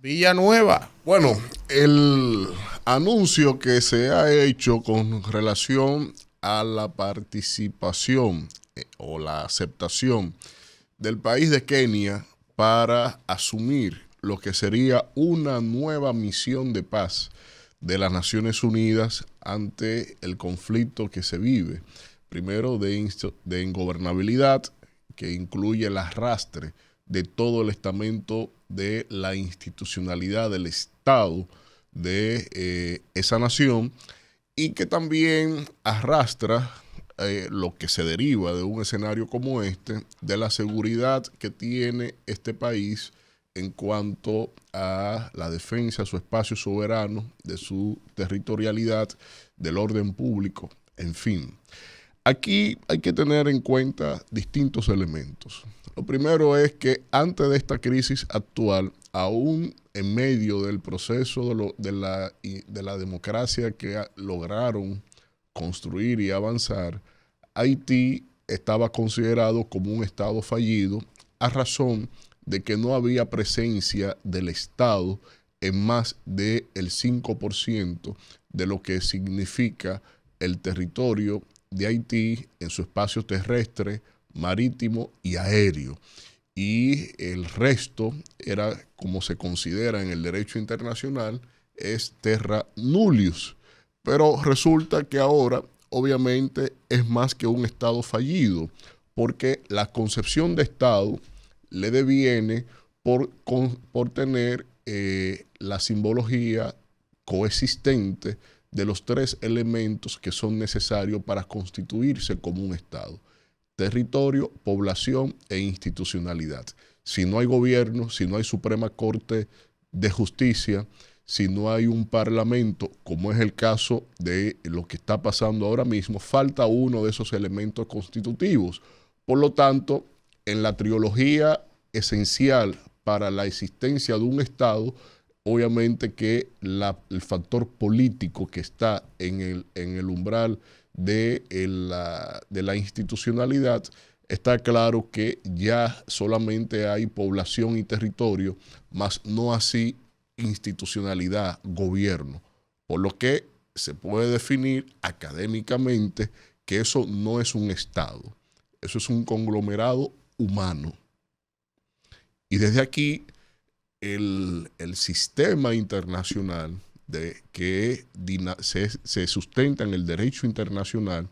Villanueva. Bueno, el anuncio que se ha hecho con relación a la participación o la aceptación del país de Kenia para asumir lo que sería una nueva misión de paz de las Naciones Unidas ante el conflicto que se vive. Primero de ingobernabilidad, que incluye el arrastre de todo el estamento de la institucionalidad del Estado de esa nación y que también arrastra lo que se deriva de un escenario como este, de la seguridad que tiene este país en cuanto a la defensa de su espacio soberano, de su territorialidad, del orden público, en fin. Aquí hay que tener en cuenta distintos elementos. Lo primero es que antes de esta crisis actual, aún en medio del proceso de la democracia que lograron construir y avanzar, Haití estaba considerado como un Estado fallido a razón de que no había presencia del Estado en más del 5% de lo que significa el territorio de Haití en su espacio terrestre, marítimo y aéreo. Y el resto era, como se considera en el derecho internacional, es terra nullius. Pero resulta que ahora, obviamente, es más que un Estado fallido, porque la concepción de Estado le deviene por tener la simbología coexistente de los tres elementos que son necesarios para constituirse como un Estado: territorio, población e institucionalidad. Si no hay gobierno, si no hay Suprema Corte de Justicia, si no hay un parlamento, como es el caso de lo que está pasando ahora mismo, falta uno de esos elementos constitutivos. Por lo tanto, en la trilogía esencial para la existencia de un Estado, obviamente que el factor político que está en el umbral de la institucionalidad, está claro que ya solamente hay población y territorio, más no así institucionalidad, gobierno. Por lo que se puede definir académicamente que eso no es un Estado, eso es un conglomerado humano. Y desde aquí el sistema internacional que se sustenta en el derecho internacional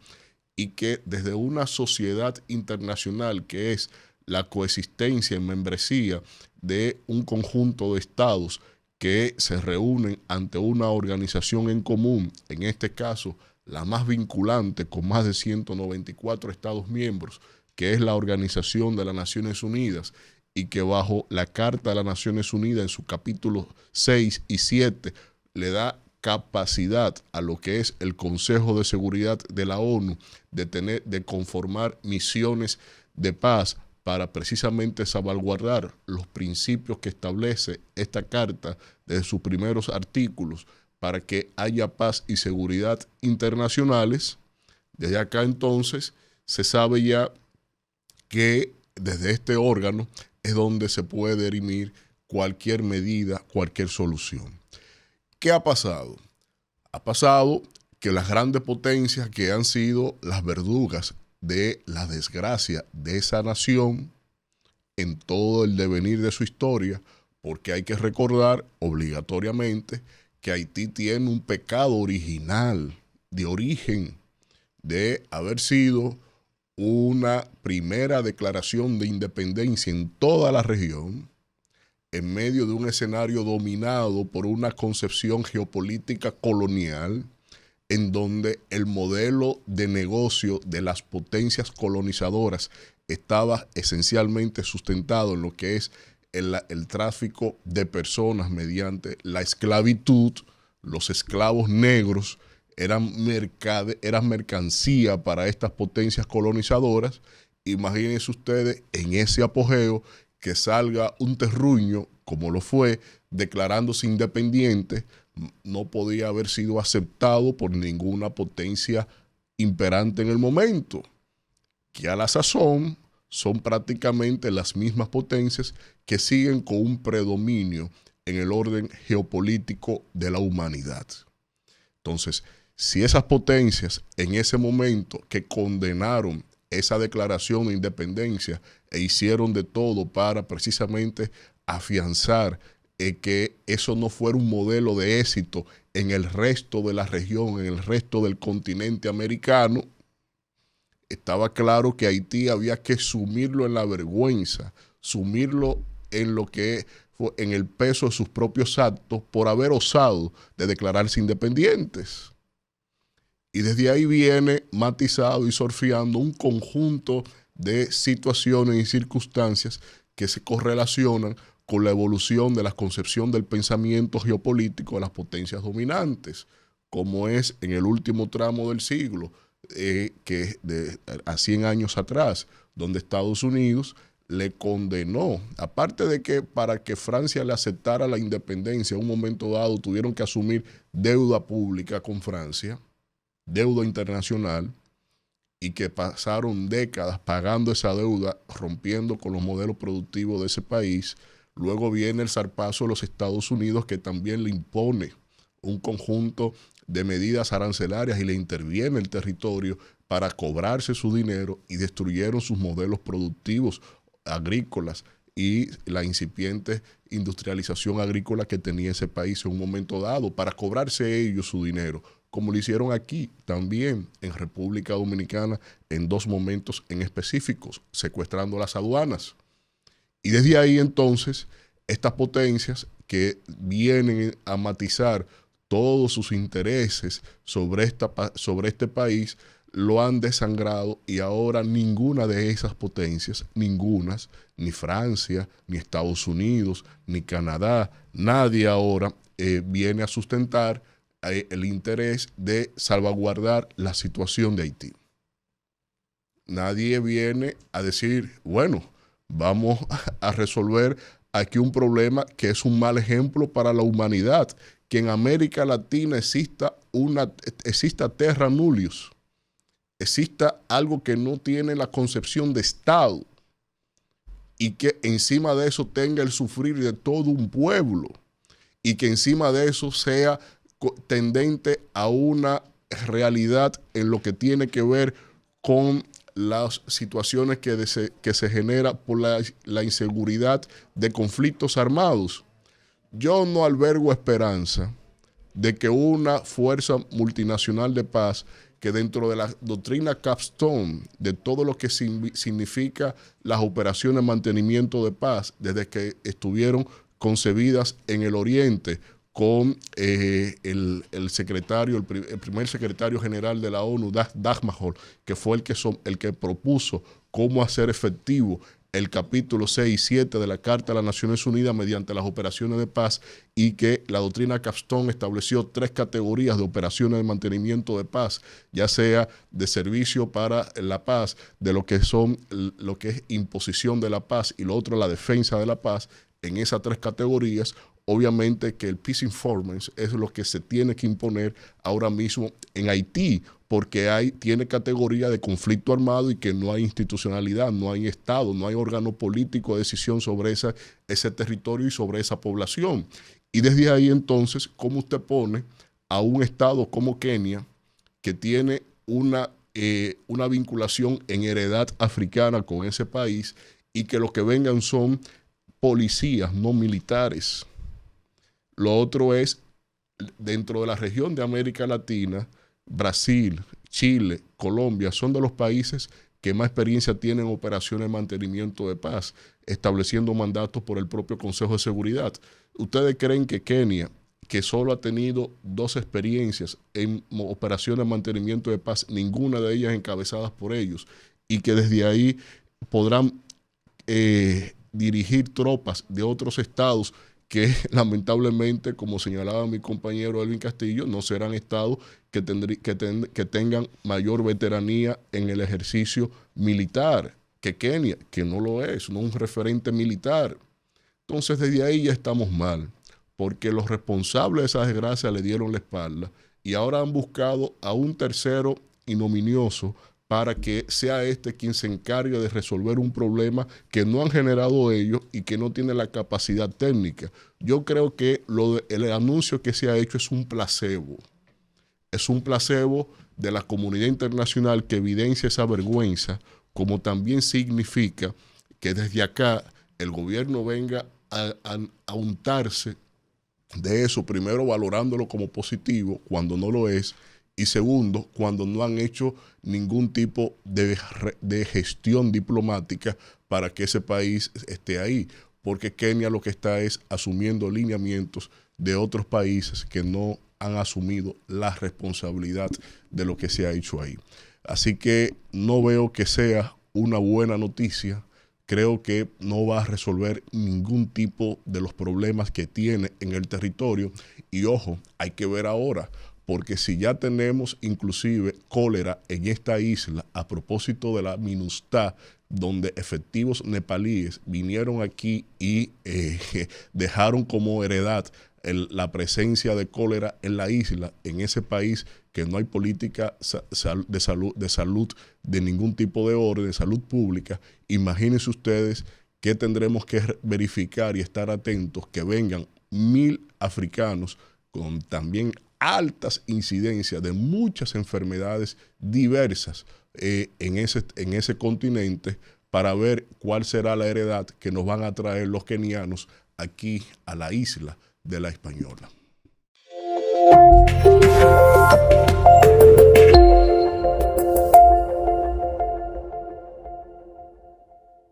y que desde una sociedad internacional que es la coexistencia en membresía de un conjunto de estados que se reúnen ante una organización en común, en este caso la más vinculante con más de 194 estados miembros, que es la Organización de las Naciones Unidas, y que bajo la Carta de las Naciones Unidas en su capítulo 6 y 7 le da capacidad a lo que es el Consejo de Seguridad de la ONU de conformar misiones de paz para precisamente salvaguardar los principios que establece esta carta desde sus primeros artículos para que haya paz y seguridad internacionales. Desde acá entonces se sabe ya que desde este órgano es donde se puede dirimir cualquier medida, cualquier solución. ¿Qué ha pasado? Ha pasado que las grandes potencias que han sido las verdugas de la desgracia de esa nación en todo el devenir de su historia, porque hay que recordar obligatoriamente que Haití tiene un pecado original, de origen, de haber sido una primera declaración de independencia en toda la región, en medio de un escenario dominado por una concepción geopolítica colonial, en donde el modelo de negocio de las potencias colonizadoras estaba esencialmente sustentado en lo que es el tráfico de personas mediante la esclavitud. Los esclavos negros eran mercancía para estas potencias colonizadoras. Imagínense ustedes en ese apogeo que salga un terruño, como lo fue, declarándose independiente, no podía haber sido aceptado por ninguna potencia imperante en el momento, que a la sazón son prácticamente las mismas potencias que siguen con un predominio en el orden geopolítico de la humanidad. Entonces, si esas potencias en ese momento que condenaron esa declaración de independencia e hicieron de todo para precisamente afianzar que eso no fuera un modelo de éxito en el resto de la región, en el resto del continente americano, estaba claro que Haití había que sumirlo en la vergüenza, sumirlo en lo que fue en el peso de sus propios actos por haber osado de declararse independientes. Y desde ahí viene matizado y surfeando un conjunto de situaciones y circunstancias que se correlacionan con la evolución de la concepción del pensamiento geopolítico de las potencias dominantes, como es en el último tramo del siglo, que a 100 años atrás, donde Estados Unidos le condenó, aparte de que para que Francia le aceptara la independencia en un momento dado tuvieron que asumir deuda pública con Francia, deuda internacional, y que pasaron décadas pagando esa deuda, rompiendo con los modelos productivos de ese país. Luego viene el zarpazo de los Estados Unidos, que también le impone un conjunto de medidas arancelarias y le interviene el territorio para cobrarse su dinero, y destruyeron sus modelos productivos agrícolas y la incipiente industrialización agrícola que tenía ese país en un momento dado para cobrarse ellos su dinero, como lo hicieron aquí también en República Dominicana en dos momentos en específicos, secuestrando las aduanas. Y desde ahí entonces estas potencias que vienen a matizar todos sus intereses sobre este país lo han desangrado, y ahora ninguna de esas potencias, ningunas, ni Francia, ni Estados Unidos, ni Canadá, nadie ahora viene a sustentar el interés de salvaguardar la situación de Haití. Nadie viene a decir, bueno, vamos a resolver aquí un problema que es un mal ejemplo para la humanidad, que en América Latina exista terra nullius, exista algo que no tiene la concepción de Estado, y que encima de eso tenga el sufrir de todo un pueblo, y que encima de eso sea tendente a una realidad en lo que tiene que ver con las situaciones que se genera por la inseguridad de conflictos armados. Yo no albergo esperanza de que una fuerza multinacional de paz, que dentro de la doctrina Capstone, de todo lo que significa las operaciones de mantenimiento de paz, desde que estuvieron concebidas en el Oriente, con el primer secretario general de la ONU, Dag Mahol, que fue el que propuso cómo hacer efectivo el capítulo 6 y 7 de la Carta de las Naciones Unidas mediante las operaciones de paz, y que la doctrina Capstone estableció 3 categorías de operaciones de mantenimiento de paz, ya sea de servicio para la paz, de lo que es imposición de la paz, y lo otro la defensa de la paz. En esas 3 categorías, obviamente que el Peace Informance es lo que se tiene que imponer ahora mismo en Haití, porque tiene categoría de conflicto armado y que no hay institucionalidad, no hay Estado, no hay órgano político de decisión sobre ese territorio y sobre esa población. Y desde ahí entonces, ¿cómo usted pone a un Estado como Kenia, que tiene una vinculación en heredad africana con ese país, y que lo que vengan son policías, no militares? Lo otro es, dentro de la región de América Latina, Brasil, Chile, Colombia son de los países que más experiencia tienen en operaciones de mantenimiento de paz, estableciendo mandatos por el propio Consejo de Seguridad. ¿Ustedes creen que Kenia, que solo ha tenido 2 experiencias en operaciones de mantenimiento de paz, ninguna de ellas encabezadas por ellos, y que desde ahí podrán dirigir tropas de otros estados que lamentablemente, como señalaba mi compañero Elvin Castillo, no serán estados que tengan mayor veteranía en el ejercicio militar que Kenia, que no lo es, no es un referente militar? Entonces desde ahí ya estamos mal, porque los responsables de esa desgracia le dieron la espalda, y ahora han buscado a un tercero ignominioso para que sea este quien se encargue de resolver un problema que no han generado ellos y que no tiene la capacidad técnica. Yo creo que el anuncio que se ha hecho es un placebo. Es un placebo de la comunidad internacional que evidencia esa vergüenza, como también significa que desde acá el gobierno venga a untarse de eso, primero valorándolo como positivo cuando no lo es, y segundo, cuando no han hecho ningún tipo de gestión diplomática para que ese país esté ahí, porque Kenia lo que está es asumiendo lineamientos de otros países que no han asumido la responsabilidad de lo que se ha hecho ahí. Así que no veo que sea una buena noticia. Creo que no va a resolver ningún tipo de los problemas que tiene en el territorio. Y ojo, hay que ver ahora, porque si ya tenemos inclusive cólera en esta isla a propósito de la MINUSTAH, donde efectivos nepalíes vinieron aquí y dejaron como heredad la presencia de cólera en la isla, en ese país que no hay política de salud de ningún tipo de orden, de salud pública. Imagínense ustedes que tendremos que verificar y estar atentos que vengan 1.000 africanos con también altas incidencias de muchas enfermedades diversas en ese continente, para ver cuál será la heredad que nos van a traer los kenianos aquí a la isla de La Española.